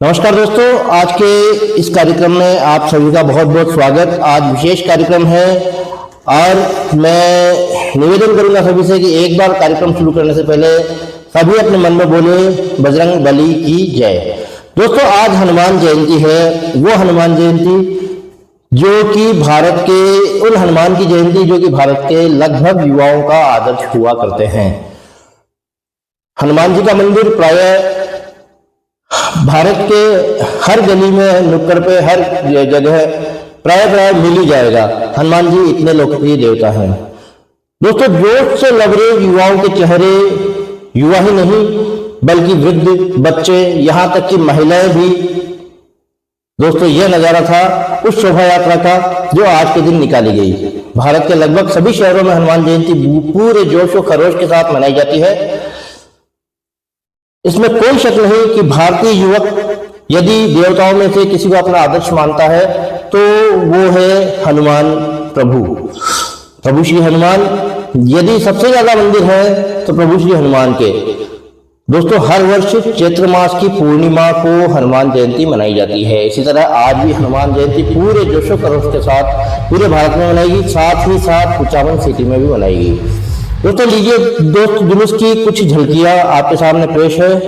नमस्कार दोस्तों, आज के इस कार्यक्रम में आप सभी का बहुत बहुत स्वागत। आज विशेष कार्यक्रम है और मैं निवेदन करूंगा सभी से कि एक बार कार्यक्रम शुरू करने से पहले सभी अपने मन में बोले बजरंग बली की जय। दोस्तों, आज हनुमान जयंती है, वो हनुमान जयंती जो कि भारत के उन हनुमान की जयंती जो कि भारत के लगभग युवाओं का आदर्श हुआ करते हैं। हनुमान जी का मंदिर प्रायः भारत के हर गली में, नुक्कड़ पे, हर जगह प्राय मिल ही जाएगा। हनुमान जी इतने लोकप्रिय देवता हैं। दोस्तों, जोश से लबरेज युवाओं के चेहरे, युवा ही नहीं बल्कि वृद्ध, बच्चे, यहां तक कि महिलाएं भी। दोस्तों, यह नजारा था उस शोभा यात्रा का जो आज के दिन निकाली गई। भारत के लगभग सभी शहरों में हनुमान जयंती पूरे जोश और खरोश के साथ मनाई जाती है। इसमें कोई शक नहीं कि भारतीय युवक यदि देवताओं में से किसी को अपना आदर्श मानता है तो वो है हनुमान प्रभु श्री हनुमान। यदि सबसे ज्यादा मंदिर है तो प्रभु श्री हनुमान के। दोस्तों, हर वर्ष चैत्र मास की पूर्णिमा को हनुमान जयंती मनाई जाती है। इसी तरह आज भी हनुमान जयंती पूरे जोशो खरोश के साथ पूरे भारत में मनाएगी, साथ ही साथ कुचामन सिटी में भी मनाएगी। दोस्तों, लीजिए दोस्त जुलूस की कुछ झलकियां आपके सामने पेश है।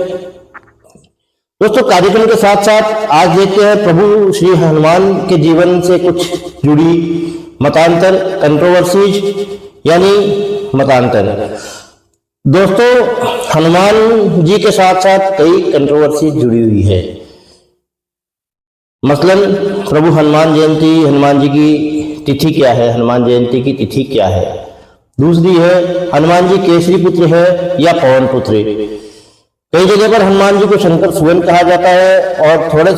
दोस्तों, कार्यक्रम के साथ साथ आज देखते हैं प्रभु श्री हनुमान के जीवन से कुछ जुड़ी मतांतर, कंट्रोवर्सीज यानी मतांतर। दोस्तों, हनुमान जी के साथ साथ कई कंट्रोवर्सी जुड़ी हुई है। मसलन प्रभु हनुमान जयंती, हनुमान जी की तिथि क्या है, हनुमान जयंती की तिथि क्या है। दूसरी है हनुमान जी केसरी पुत्र है या पवन पुत्र। कई जगह पर हनुमान जी को शंकर सुवन कहा जाता है और थोड़े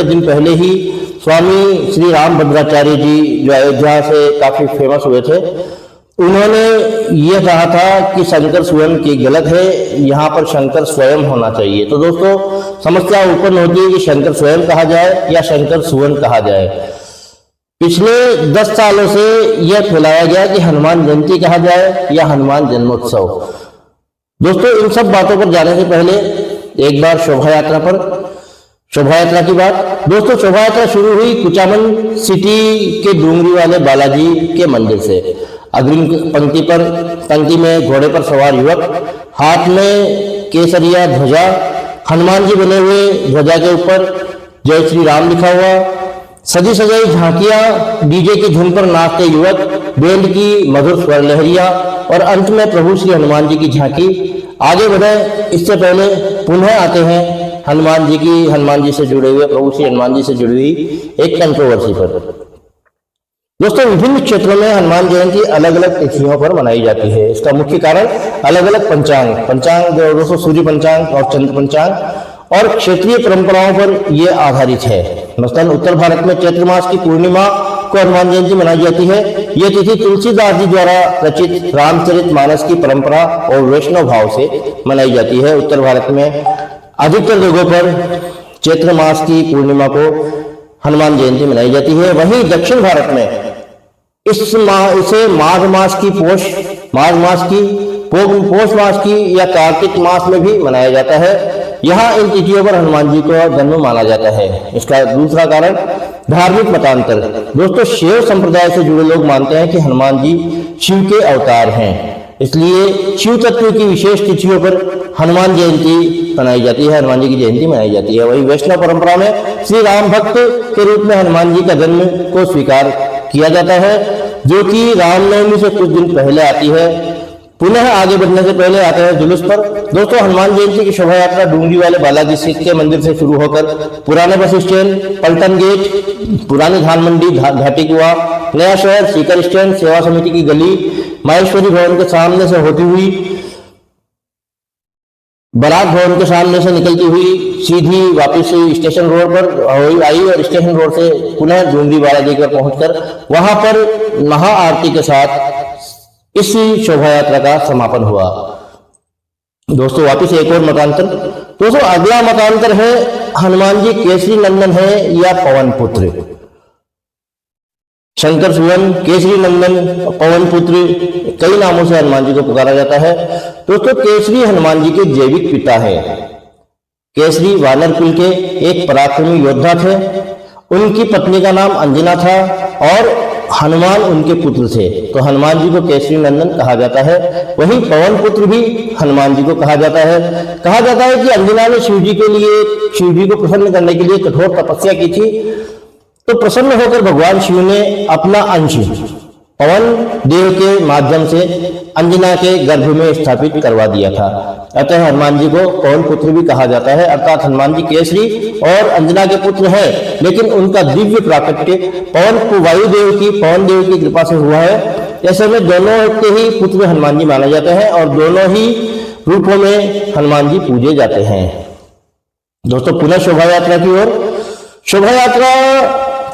दिन पहले ही स्वामी श्री रामभद्राचार्य जी जो अयोध्या से काफी फेमस हुए थे, उन्होंने ये कहा था कि शंकर सुवन की गलत है, यहाँ पर शंकर स्वयं होना चाहिए। तो दोस्तों, समस्या उत्पन्न होती है कि शंकर स्वयं कहा जाए या शंकर सुवन कहा जाए। पिछले 10 सालों से यह फैलाया गया कि हनुमान जयंती कहा जाए या हनुमान जन्मोत्सव। दोस्तों, इन सब बातों पर जाने से पहले एक बार शोभा यात्रा की बात। दोस्तों, शोभा यात्रा शुरू हुई कुचामन सिटी के डूंगरी वाले बालाजी के मंदिर से। अग्रिम पंक्ति में घोड़े पर सवार युवक, हाथ में केसरिया ध्वजा, हनुमान जी बने हुए, ध्वजा के ऊपर जय श्री राम लिखा हुआ, सजी सजाई झांकियां, डीजे की धुन पर नाचते युवक, बैंड की मधुर स्वर लहरियां और अंत में प्रभु श्री हनुमान जी की झांकी। आगे बढ़े इससे पहले पुनः आते हैं हनुमान जी से जुड़े हुए, प्रभु श्री हनुमान जी से जुड़ी हुई एक कंट्रोवर्सी पर। दोस्तों, विभिन्न क्षेत्रों में हनुमान जयंती अलग अलग तिथियों पर मनाई जाती है। इसका मुख्य कारण अलग अलग पंचांग दोस्तों सूर्य पंचांग और चंद्र पंचांग और क्षेत्रीय परंपराओं पर यह आधारित है। मसलन उत्तर भारत में चैत्र मास की पूर्णिमा को हनुमान जयंती मनाई जाती है। यह तिथि तुलसीदास जी द्वारा रचित रामचरितमानस की परंपरा और वैष्णव भाव से मनाई जाती है। उत्तर भारत में अधिकतर जगहों पर चैत्र मास की पूर्णिमा को हनुमान जयंती मनाई जाती है। वहीं दक्षिण भारत में इसे माघ मास की पौष मास की या कार्तिक मास में भी मनाया जाता है। यहाँ इन तिथियों पर हनुमान जी को जन्म माना जाता है। इसका दूसरा कारण धार्मिक मतांतर। दोस्तों, शैव संप्रदाय से जुड़े लोग मानते हैं कि हनुमान जी शिव के अवतार हैं, इसलिए शिव तत्व की विशेष तिथियों पर हनुमान जयंती मनाई जाती है, हनुमान जी की जयंती मनाई जाती है। वही वैष्णव परंपरा में श्री राम भक्त के रूप में हनुमान जी का जन्म को स्वीकार किया जाता है, जो कि रामनवमी से कुछ दिन पहले आती है। पुनः आगे बढ़ने से पहले आते हैं जुलूस पर। दोस्तों, हनुमान जयंती की शोभा यात्रा डूंगरी वाले बालाजी सिख के मंदिर से शुरू होकर पुराने बस स्टैंड, पलटन गेट, पुरानी धान मंडी, घाटी कुआ, नया शहर, सीकर स्टैंड, सेवा समिति की गली, माहेश्वरी भवन के सामने से होती हुई, बरात भवन के सामने से निकलती हुई सीधी वापस स्टेशन रोड पर आई और स्टेशन रोड से पुनः डूंगरी बालाजी पर पहुंचकर वहां पर महाआरती के साथ इसी शोभा यात्रा का समापन हुआ। दोस्तों, वापिस एक और मतांतर। दोस्तों, अगला मतांतर है हनुमान जी केसरी नंदन है या पवन पुत्र। शंकर सुवन, केसरी नंदन, पवन पुत्र, कई नामों से हनुमान जी को पुकारा जाता है। दोस्तों, केसरी हनुमान जी के जैविक पिता है। केसरी वानर कुल के एक पराक्रमी योद्धा थे। उनकी पत्नी का नाम अंजना था और हनुमान उनके पुत्र थे, तो हनुमान जी को केसरी नंदन कहा जाता है। वहीं पवन पुत्र भी हनुमान जी को कहा जाता है। कहा जाता है कि अंजना ने शिव जी को प्रसन्न करने के लिए कठोर तपस्या की थी, तो प्रसन्न होकर भगवान शिव ने अपना अंश पवन देव के माध्यम से अंजना के गर्भ में स्थापित करवा दिया था। अतः हनुमान जी को पवन पुत्र भी कहा जाता है, अर्थात हनुमान जी केसरी और अंजना के पुत्र हैं, लेकिन उनका दिव्य प्राकट्य पवन देव की कृपा से हुआ है। ऐसे में दोनों के ही पुत्र हनुमान जी माने जाते हैं और दोनों ही रूपों में हनुमान जी पूजे जाते हैं। दोस्तों, पुनः शोभा यात्रा की ओर। शोभा यात्रा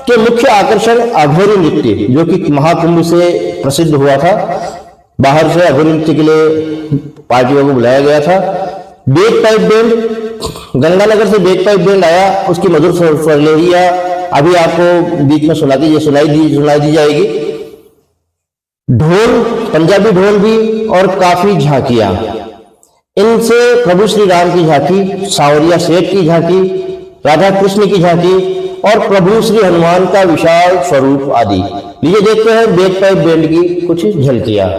के मुख्य आकर्षण अघोरी नृत्य, जो कि महाकुंभ से प्रसिद्ध हुआ था। बाहर से अघोरी नृत्य के लिए पार्टियों को बुलाया गया था। बेग पाइप बैंड, गंगानगर से बेग पाइप बैंड आया, उसकी मधुर स्वरलहरियां अभी आपको बीच में सुनाई दी जाएगी। ढोल, पंजाबी ढोल भी और काफी झांकियां, इनसे प्रभु श्री राम की झांकी, सावरिया सेठ की झांकी, राधा कृष्ण की झांकी और प्रभु श्री हनुमान का विशाल स्वरूप आदि। लीजिए देखते हैं बेग पाइप बैंड की कुछ झलकियां।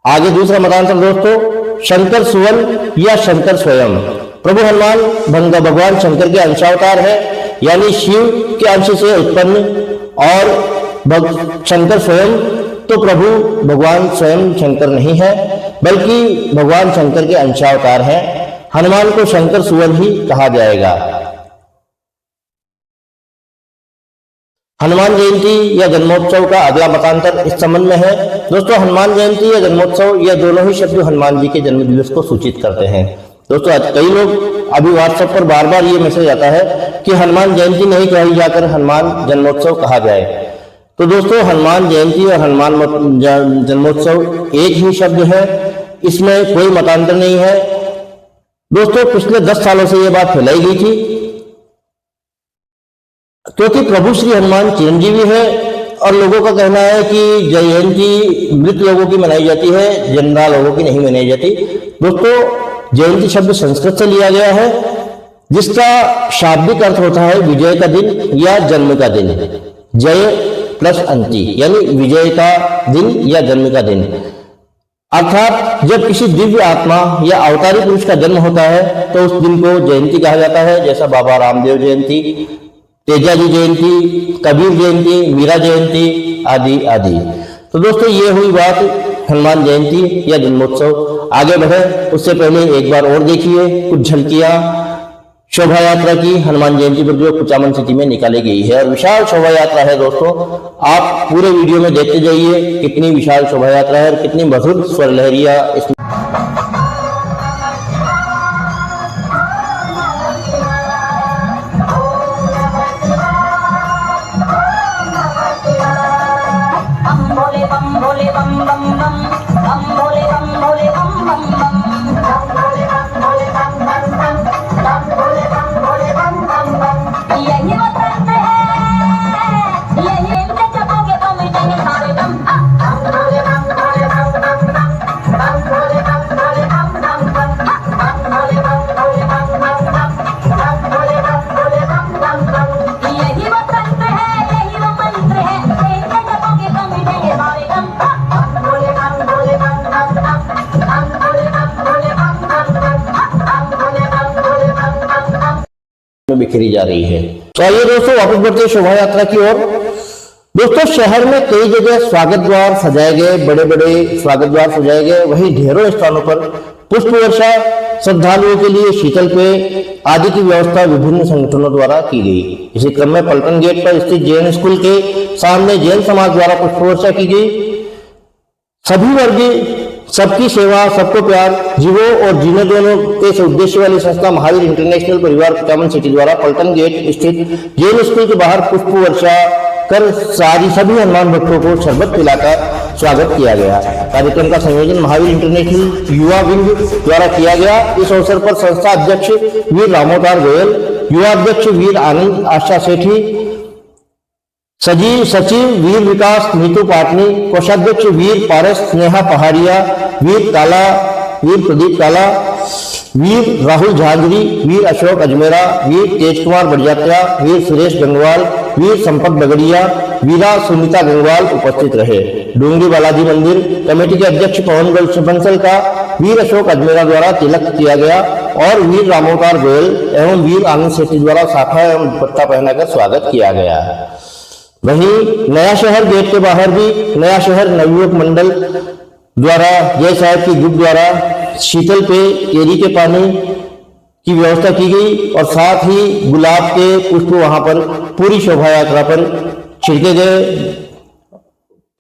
आगे दूसरा मतांतर दोस्तों, शंकर सुवन या शंकर स्वयं। प्रभु हनुमान भगवान शंकर के अंशावतार है, यानी शिव के अंश से उत्पन्न, और शंकर स्वयं तो प्रभु भगवान स्वयं शंकर नहीं है, बल्कि भगवान शंकर के अंशावतार हैं। हनुमान को शंकर सुवन ही कहा जाएगा। हनुमान जयंती या जन्मोत्सव का अगला मतांतर इस संबंध में है। दोस्तों, हनुमान जयंती या जन्मोत्सव यह दोनों ही शब्द हनुमान जी के जन्म दिवस को सूचित करते हैं। दोस्तों, आज कई लोग अभी व्हाट्सएप पर बार बार ये मैसेज आता है कि हनुमान जयंती नहीं कही जाकर हनुमान जन्मोत्सव कहा जाए। तो दोस्तों, हनुमान जयंती और हनुमान जन्मोत्सव एक ही शब्द है, इसमें कोई मतांतर नहीं है। दोस्तों, पिछले 10 सालों से यह बात फैलाई गई थी, क्योंकि प्रभु श्री हनुमान चिरंजीवी है और लोगों का कहना है कि जयंती मृत लोगों की मनाई जाती है, जिंदा लोगों की नहीं मनाई जाती। दोस्तों, जयंती शब्द संस्कृत से लिया गया है, जिसका शाब्दिक अर्थ होता है विजय का दिन या जन्म का दिन। जय प्लस अंति, यानी विजय का दिन या जन्म का दिन। अर्थात जब किसी दिव्य आत्मा या अवतारी पुरुष का जन्म होता है तो उस दिन को जयंती कहा जाता है, जैसा बाबा रामदेव जयंती, तेजाजी जयंती, कबीर जयंती, मीरा जयंती आदि आदि। तो दोस्तों, ये हुई बात हनुमान जयंती या जन्मोत्सव। आगे बढ़े उससे पहले एक बार और देखिए कुछ झलकियां शोभा यात्रा की हनुमान जयंती पर जो कुचामन सिटी में निकाली गई है, और विशाल शोभा यात्रा है। दोस्तों, आप पूरे वीडियो में देखते जाइए कितनी विशाल शोभा यात्रा है और कितनी मधुर स्वर लहरियां इसमें। बिखरी जा रही है। तो आइए दोस्तों, वापस बढ़ते हैं शोभा यात्रा की ओर। दोस्तों शहर में कई जगह स्वागत द्वार सजाए गए, बड़े बड़े स्वागत द्वार सजाए गए, वहीं ढेरों स्थानों पर पुष्प वर्षा, श्रद्धालुओं के लिए शीतल पेय आदि की व्यवस्था विभिन्न संगठनों द्वारा की गई। इसी क्रम में पलटन गेट पर स्थित जैन स्कूल के सामने जैन समाज द्वारा पुष्प वर्षा की गई। सभी वर्ग, सबकी सेवा, सबको प्यार, जीवो और जीने दोनों के उद्देश्य वाली संस्था महावीर इंटरनेशनल परिवार पिटामन सिटी द्वारा पलटन गेट स्थित जैन स्कूल के बाहर पुष्प वर्षा कर सभी हनुमान भक्तों को शरबत पिलाकर स्वागत किया गया। कार्यक्रम का संयोजन महावीर इंटरनेशनल युवा विंग द्वारा किया गया। इस अवसर पर संस्था अध्यक्ष वीर रामोदार गोयल, युवा अध्यक्ष वीर आनंद आशा सेठी, सचिव वीर विकास नीतू पाटनी, कोषाध्यक्ष वीर पारस स्नेहा पहाड़िया, वीर प्रदीप काला, वीर राहुल झांझरी, वीर अशोक अजमेरा, वीर तेज कुमार बड़जात्या, वीर सुरेश गंगवाल, वीर संपत बगड़िया, वीरा सुनीता गंगवाल उपस्थित रहे। डूंगरी बालाजी मंदिर कमेटी के अध्यक्ष पवन बंसल का वीर अशोक अजमेरा द्वारा तिलक किया गया और वीर रामोदार गोयल एवं वीर आनंद सेठी द्वारा साफा एवं दुपट्टा पहनाकर स्वागत किया गया। वहीं नया शहर गेट के बाहर भी नया शहर नवयुवक मंडल द्वारा जय साहब की ग्रुप द्वारा शीतल पेय, केरी के पानी की व्यवस्था की गई और साथ ही गुलाब के पुष्प वहां पर पूरी शोभा यात्रा पर छिड़के गए,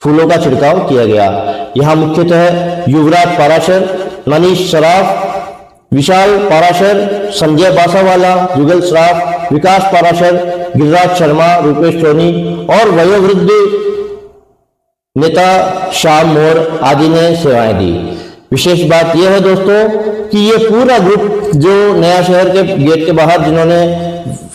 फूलों का छिड़काव किया गया। यहाँ मुख्यतः युवराज पाराशर, मनीष सराफ, विशाल पाराशर, संजय बासावाला, जुगल सराफ, विकास पाराशर, गिरिराज शर्मा, रूपेश सोनी और वयोवृद्ध नेता श्याम मोर आदि ने सेवाएं दी। विशेष बात यह है दोस्तों कि ये पूरा ग्रुप जो नया शहर के गेट के बाहर जिन्होंने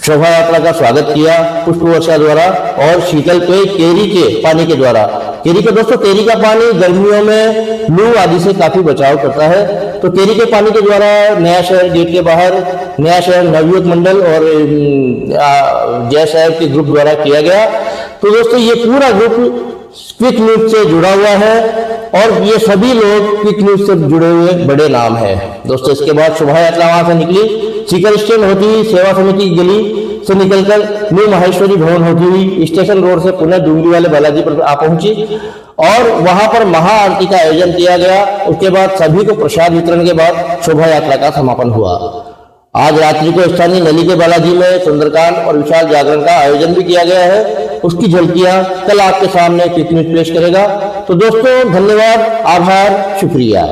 शोभा यात्रा का स्वागत किया पुष्प वर्षा द्वारा और शीतल पेय केरी के पानी के द्वारा। केरी का पानी गर्मियों में लू आदि से काफी बचाव करता है, तो केरी के पानी के द्वारा नया शहर गेट के बाहर नया शहर नवयुवक मंडल और जय साहब के ग्रुप द्वारा किया गया। तो दोस्तों ये पूरा ग्रुप क्विक न्यूज से जुड़ा हुआ है और ये सभी लोग क्विक न्यूज से जुड़े हुए बड़े नाम है। दोस्तों इसके बाद शोभा यात्रा वहां से निकली, सीकर स्टैंड होती हुई सेवा समिति गली से निकलकर न्यू माहेश्वरी भवन होती हुई स्टेशन रोड से पुनः डूंगरी वाले बालाजी पर आ पहुंची और वहां पर महाआरती का आयोजन किया गया। उसके बाद सभी को प्रसाद वितरण के बाद शोभा यात्रा का समापन हुआ। आज रात्रि को स्थानीय नली के बालाजी में सुंदरकांड और विशाल जागरण का आयोजन भी किया गया है। उसकी झलकियां कल आपके सामने क्विक न्यूज पेश करेगा। तो दोस्तों धन्यवाद, आभार, शुक्रिया।